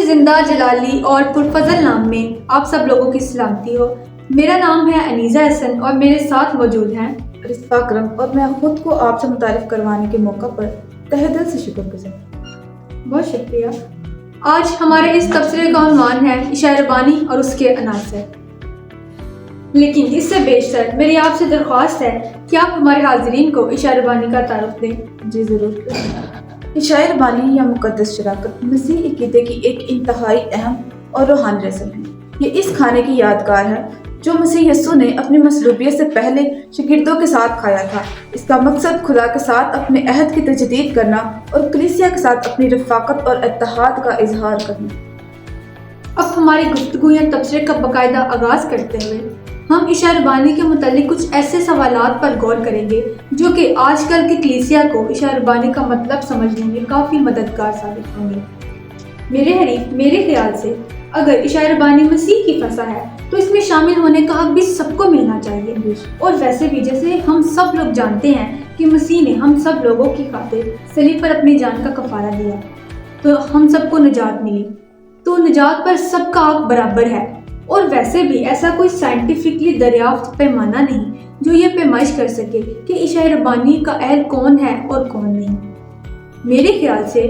زندہ جلالی اور پرفضل نام میں آپ سب لوگوں کی سلامتی ہو۔ میرا نام ہے انیزہ احسن اور میرے ساتھ موجود ہیں رسوا اکرم، اور میں خود کو آپ سے متعارف کروانے کے موقع پر تہہ دل سے شکر گزار۔ بہت شکریہ۔ آج ہمارے اس تبصرے کا عنوان ہے عشاء ربانی اور اس کے عناصر۔ لیکن اس سے بیشتر میری آپ سے درخواست ہے کہ آپ ہمارے حاضرین کو عشاء ربانی کا تعارف دیں۔ جی ضرور۔ عشاء ربانی یا مقدس شراکت مسیحی عقیدے کی ایک انتہائی اہم اور روحانی رسم ہے۔ یہ اس کھانے کی یادگار ہے جو مسیح یسوع نے اپنی مصلوبیت سے پہلے شاگردوں کے ساتھ کھایا تھا۔ اس کا مقصد خدا کے ساتھ اپنے عہد کی تجدید کرنا اور کلیسیا کے ساتھ اپنی رفاقت اور اتحاد کا اظہار کرنا۔ اب ہماری گفتگو یا تبصرے کا باقاعدہ آغاز کرتے ہوئے ہم عشاء ربانی کے متعلق کچھ ایسے سوالات پر غور کریں گے جو کہ آج کل کی کلیسیا کو عشاء ربانی کا مطلب سمجھنے میں کافی مددگار ثابت ہوں گے۔ میرے خیال سے اگر عشاء ربانی مسیح کی فصح ہے تو اس میں شامل ہونے کا حق بھی سب کو ملنا چاہیے۔ اور ویسے بھی جیسے ہم سب لوگ جانتے ہیں کہ مسیح نے ہم سب لوگوں کی خاطر صلیب پر اپنی جان کا کفارہ دیا تو ہم سب کو نجات ملی، تو نجات پر سب کا حق برابر ہے۔ اور ویسے بھی ایسا کوئی سائنٹیفکلی دریافت پیمانہ نہیں جو یہ پیمائش کر سکے کہ عشاء ربانی کا اہل کون ہے اور کون نہیں۔ میرے خیال سے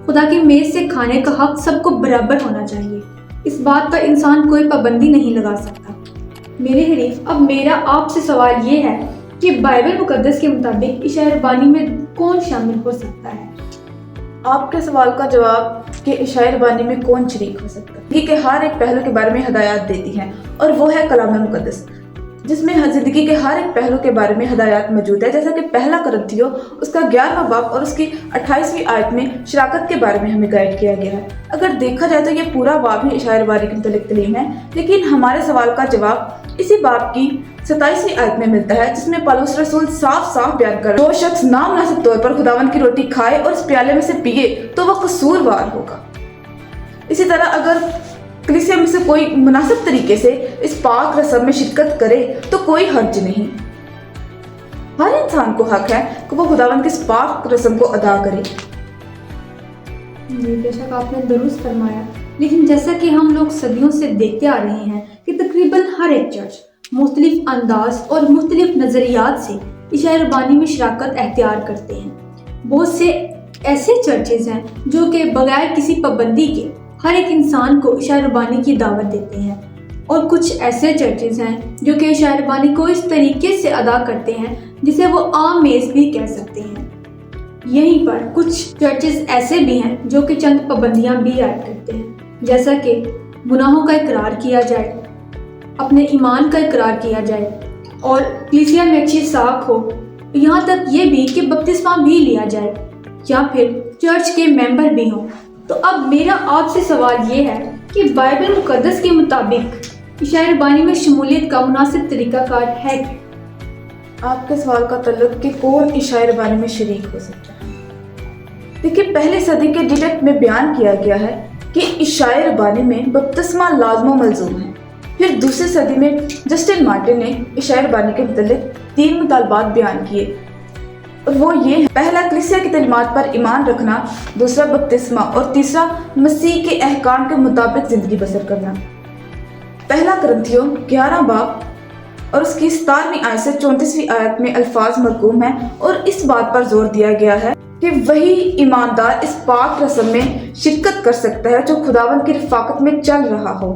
خدا کی میز سے کھانے کا حق سب کو برابر ہونا چاہیے۔ اس بات پر انسان کوئی پابندی نہیں لگا سکتا۔ میرے حریف، اب میرا آپ سے سوال یہ ہے کہ بائبل مقدس کے مطابق عشاء ربانی میں کون شامل ہو سکتا ہے؟ آپ کے سوال کا جواب کہ عشاء ربانی میں کون شریک ہو سکتا ہے، یہ کہ ہر ایک پہلو کے بارے میں ہدایات دیتی ہیں، اور وہ ہے کلام مقدس جس میں زندگی کے ہر ایک پہلو کے بارے میں ہدایات موجود ہے۔ جیسا کہ پہلا کرنتھیوں اس کا 11واں باب اور اس کی 28ویں آیت میں شراکت کے بارے میں ہمیں گائیڈ کیا گیا ہے۔ اگر دیکھا جائے تو یہ پورا باب ہی عشاء ربانی کے متعلق تعلیم ہے، لیکن ہمارے سوال کا جواب اسی باب کی 27ویں آیت میں ملتا ہے جس میں پالوس رسول صاف صاف بیان کر جو شخص نامناسب طور پر خداوند کی روٹی کھائے اور اس پیالے میں سے پیے تو وہ قصوروار ہوگا۔ اسی طرح اگر کلیسیا میں سے کوئی مناسب طریقے سے اس پاک رسم میں شرکت کرے تو کوئی حرج نہیں۔ ہر انسان کو حق ہے کہ وہ خداوند کی اس پاک رسم کو ادا کرے۔ جی بے شک آپ نے درست فرمایا، لیکن جیسا کہ ہم لوگ صدیوں سے دیکھتے آ رہے ہیں کہ تقریباً ہر ایک چرچ مختلف انداز اور مختلف نظریات سے عشاء ربانی میں شراکت اختیار کرتے ہیں۔ بہت سے ایسے چرچز ہیں جو کہ بغیر کسی پابندی کے ہر ایک انسان کو عشاء ربانی کی دعوت دیتے ہیں، اور کچھ ایسے چرچز ہیں جو کہ عشاء ربانی کو اس طریقے سے ادا کرتے ہیں جسے وہ عام میز بھی کہہ سکتے ہیں۔ یہیں پر کچھ چرچز ایسے بھی ہیں جو کہ چند پابندیاں بھی عائد کرتے ہیں، جیسا کہ گناہوں کا اقرار کیا جائے، اپنے ایمان کا اقرار کیا جائے، اور کلیسیا میں اچھی ساکھ ہو، یہاں تک یہ بھی کہ بپتسمہ بھی لیا جائے، یا پھر چرچ کے ممبر بھی ہوں۔ تو اب میرا آپ سے سوال یہ ہے کہ بائبل مقدس کے مطابق عشاء ربانی میں شمولیت کا مناسب طریقہ کار ہے کیا؟ آپ کے سوال کا تعلق کہ کون عشاء ربانی میں شریک ہو سکتا ہے۔ دیکھیے، پہلی صدی کے ڈیٹیکٹ میں بیان کیا گیا ہے کہ عشاء ربانی میں بپتسمہ لازم و ملزوم ہے۔ پھر دوسری صدی میں جسٹن مارٹن نے عشاء ربانی کے متعلق 3 مطالبات بیان کیے، اور وہ یہ ہے: پہلا، کلیسیا کی تعلیمات پر ایمان رکھنا، دوسرا بپتسمہ، اور تیسرا مسیح کے احکام کے مطابق زندگی بسر کرنا۔ پہلا کرنتھیوں 11 باب اور اس کی 17ویں آیت سے 34ویں آیت میں الفاظ مرقوم ہیں، اور اس بات پر زور دیا گیا ہے کہ وہی ایماندار اس پاک رسم میں شرکت کر سکتا ہے جو خداوند کی رفاقت میں چل رہا ہو،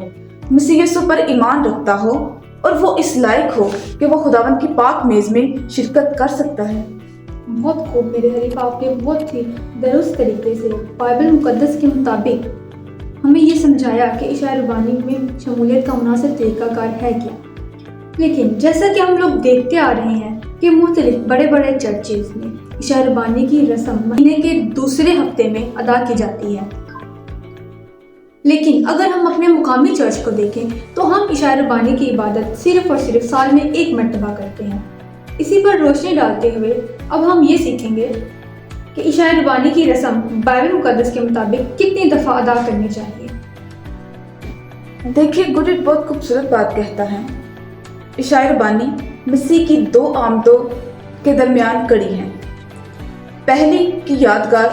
مسیح یسوع پر ایمان رکھتا ہو، اور وہ اس لائق ہو کہ وہ خداوند کی پاک میز میں شرکت کر سکتا ہے۔ بہت خوب میرے حریف، آپ نے بہت ہی درست طریقے سے بائبل مقدس کے مطابق ہمیں یہ سمجھایا کہ عشاء ربانی میں شمولیت کا مناسب طریقہ کار ہے کیا۔ لیکن جیسا کہ ہم لوگ دیکھتے آ رہے ہیں کہ مختلف بڑے بڑے چرچز میں عشاء ربانی کی رسم مہینے کے دوسرے ہفتے میں ادا کی جاتی ہے، لیکن اگر ہم اپنے مقامی چرچ کو دیکھیں تو ہم عشاء ربانی کی عبادت صرف اور صرف سال میں 1 مرتبہ کرتے ہیں۔ اسی پر روشنی ڈالتے ہوئے اب ہم یہ سیکھیں گے کہ عشاء ربانی کی رسم بائبل مقدس کے مطابق کتنی دفعہ ادا کرنی چاہیے۔ دیکھیے، گڈٹ بہت خوبصورت بات کہتا ہے: عشاء ربانی مسیح کی 2 آمدوں کے درمیان کڑی ہے، پہلی کی یادگار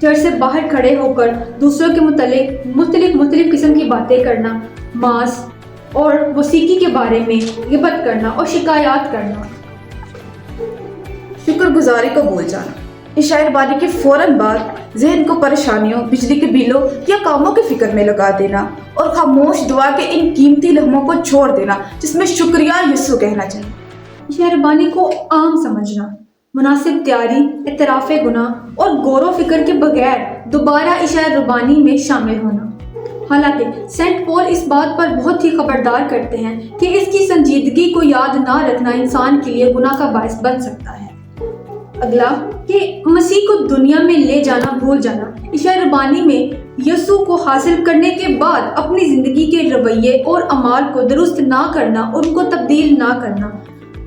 چرچ سے باہر کھڑے ہو کر دوسروں کے متعلق مختلف قسم کی باتیں کرنا، ماس اور موسیقی کے بارے میں غیبت کرنا اور شکایات کرنا۔ شکر گزاری کو بھول جانا، عشاء ربانی کے فوراً بعد ذہن کو پریشانیوں، بجلی کے بلوں یا کاموں کی فکر میں لگا دینا اور خاموش دعا کے ان قیمتی لمحوں کو چھوڑ دینا جس میں شکریہ یسوع کہنا چاہیے۔ عشاء ربانی کو عام سمجھنا، مناسب تیاری، اعتراف گناہ اور غور و فکر کے بغیر دوبارہ عشاء ربانی میں شامل ہونا۔ حالانکہ سینٹ پول اس بات پر بہت ہی خبردار کرتے ہیں کہ اس کی سنجیدگی کو یاد نہ رکھنا انسان کے لیے گناہ کا باعث بن سکتا ہے۔ اگلا کہ مسیح کو دنیا میں لے جانا بھول جانا، عشاء ربانی میں یسوع کو حاصل کرنے کے بعد اپنی زندگی کے رویے اور اعمال کو درست نہ کرنا اور ان کو تبدیل نہ کرنا،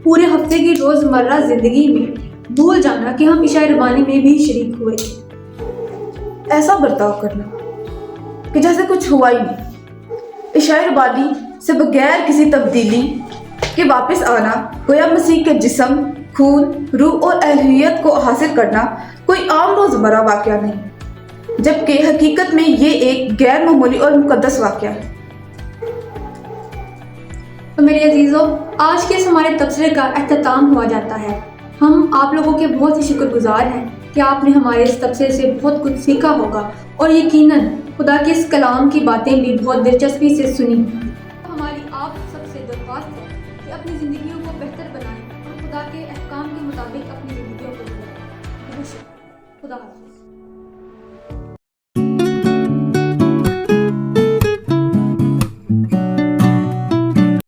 پورے ہفتے کی روزمرہ زندگی میں بھول جانا کہ ہم عشاء ربانی میں بھی شریک ہوئے تھے۔ ایسا برتاؤ کرنا کہ جیسے کچھ ہوا ہی نہیں۔ عشاء ربانی سے بغیر کسی تبدیلی کے واپس آنا گویا مسیح کے جسم، خون، روح اور الوہیت کو حاصل کرنا کوئی عام روزمرہ واقعہ نہیں، جبکہ حقیقت میں یہ ایک غیر معمولی اور مقدس واقعہ ہے۔ تو میرے عزیزوں، آج کے اس ہمارے تبصرے کا اختتام ہوا جاتا ہے۔ ہم آپ لوگوں کے بہت ہی شکر گزار ہیں کہ آپ نے ہمارے اس تبصرے سے بہت کچھ سیکھا ہوگا اور یقیناً خدا کے اس کلام کی باتیں بھی بہت دلچسپی سے سنی۔ ہماری آپ سب سے درخواست ہے کہ اپنی زندگیوں کو بہتر بنائیں اور خدا کے احکام کے مطابق اپنی زندگیوں کو گزاریں۔ خدا حافظ۔